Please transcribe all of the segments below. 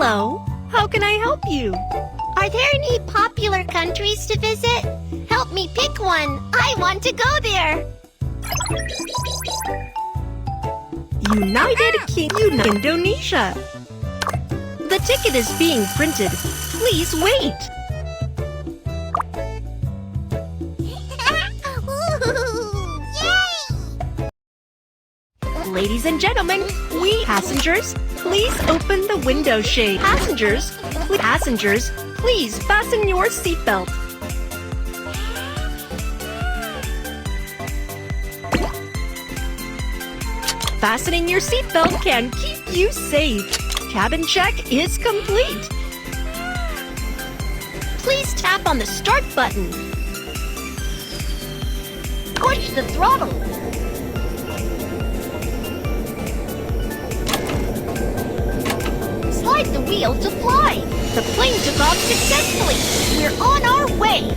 Hello, how can I help you? Are there any popular countries to visit? Help me pick one. I want to go there. United Kingdom, Indonesia. The ticket is being printed. Please wait. Ladies and gentlemen, passengers, please open the window shade. Passengers, please fasten your seatbelt. Fastening your seatbelt can keep you safe. Cabin check is complete. Please tap on the start button. Push the throttle. Slide the wheel to fly. The plane took off successfully. We're on our way.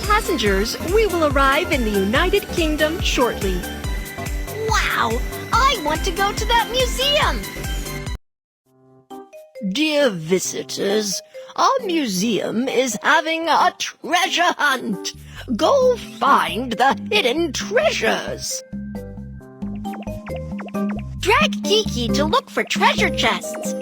Passengers, we will arrive in the United Kingdom shortly. Wow! I want to go to that museum! Dear visitors, our museum is having a treasure hunt. Go find the hidden treasures. Drag Kiki to look for treasure chests.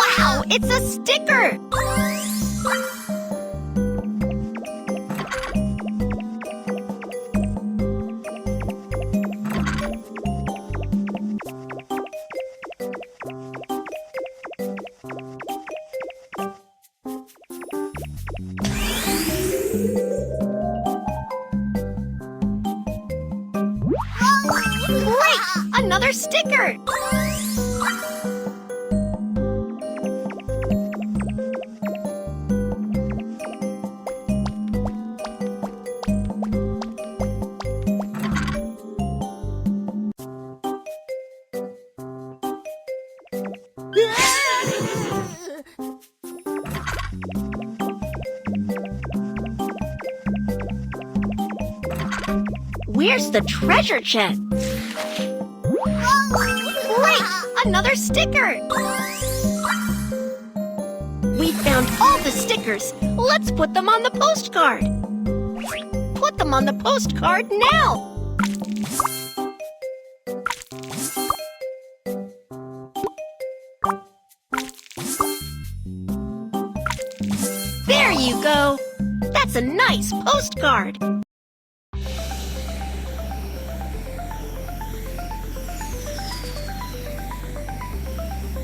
Wow, it's a sticker! Great! Another sticker! Where's the treasure chest? Great! Another sticker! We found all the stickers. Let's put them on the postcard. Put them on the postcard now! There you go! That's a nice postcard!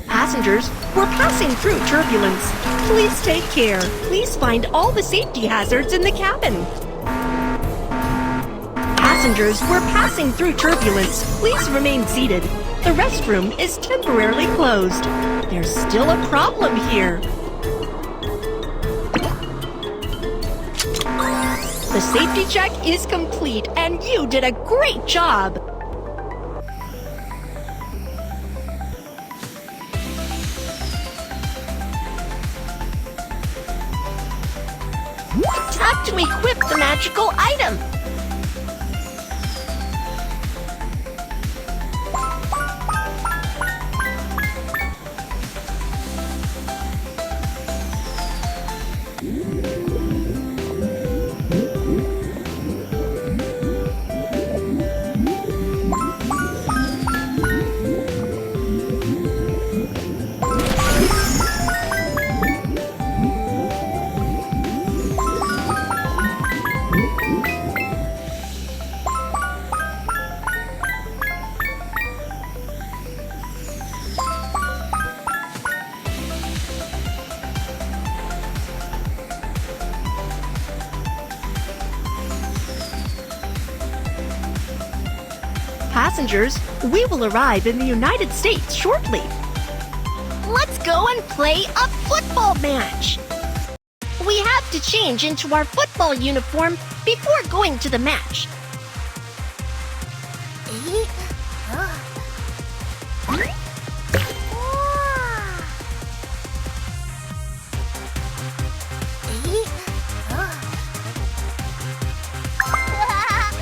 Passengers, we're passing through turbulence. Please take care. Please find all the safety hazards in the cabin. Passengers, we're passing through turbulence. Please remain seated. The restroom is temporarily closed. There's still a problem here. The safety check is complete, and you did a great job. Tap to equip the magical item. Passengers, we will arrive in the United States shortly. Let's go and play a football match. We have to change into our football uniform before going to the match.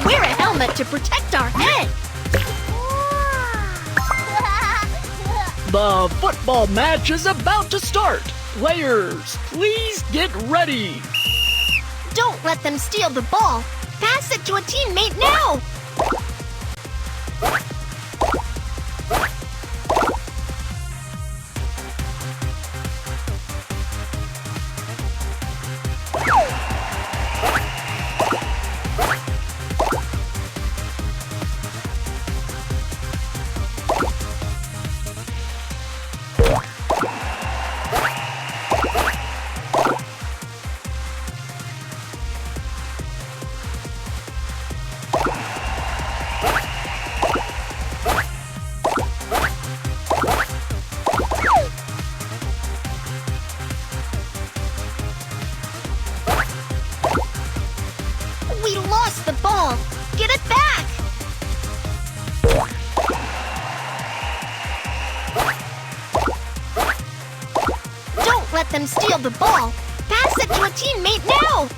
Wear a helmet to protect our head. The football match is about to start. Players, please get ready. Don't let them steal the ball. Pass it to a teammate now. We lost the ball. Get it back. Don't let them steal the ball. Pass it to a teammate now.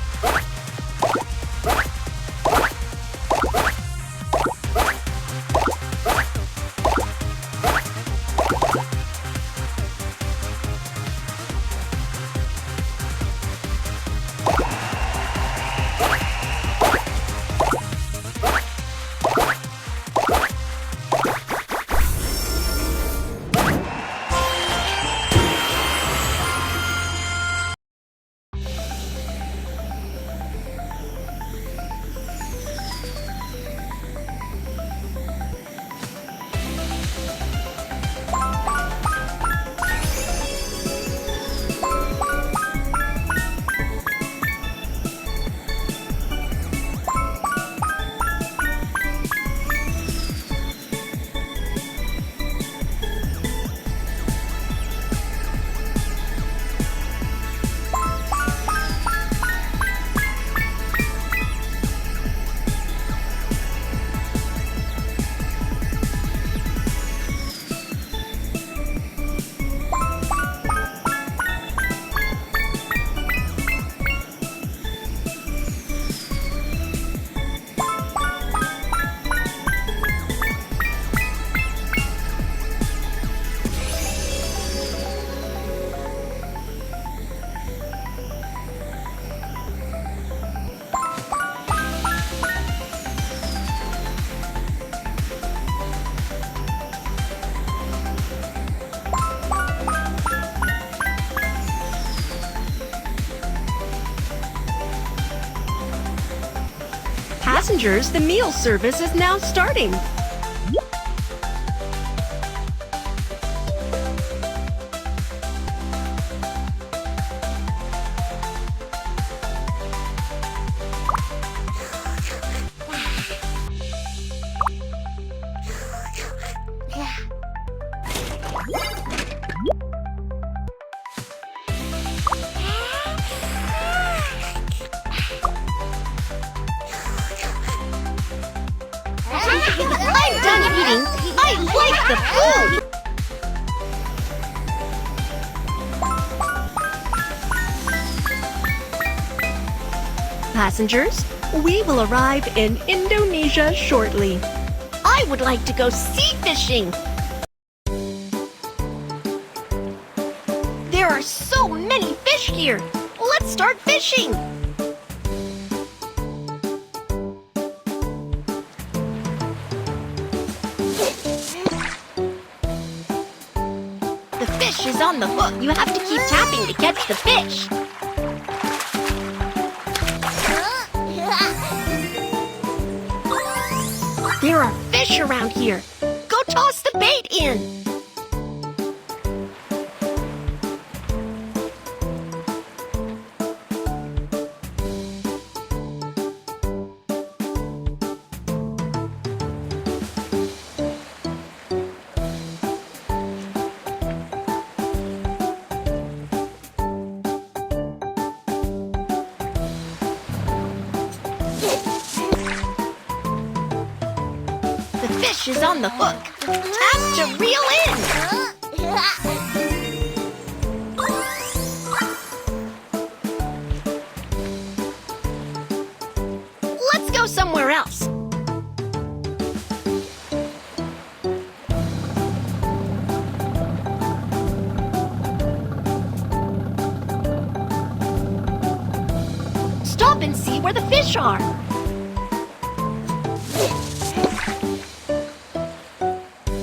Passengers, the meal service is now starting. I'm done eating. I like the food. Passengers, we will arrive in Indonesia shortly. I would like to go sea fishing. There are so many fish here. Let's start fishing. The fish is on the hook. You have to keep tapping to catch the fish. There are fish around here. Go toss the bait in. The fish is on the hook. Tap to reel in. Let's go somewhere else. Stop and see where the fish are.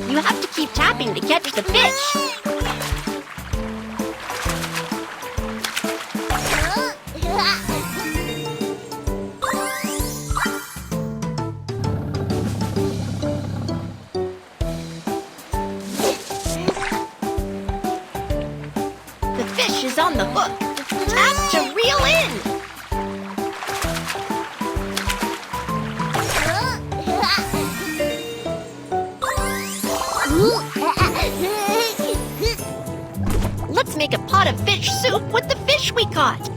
You have to keep tapping to catch the fish. The fish is on the hook. Tap to reel in. Let's make a pot of fish soup with the fish we caught.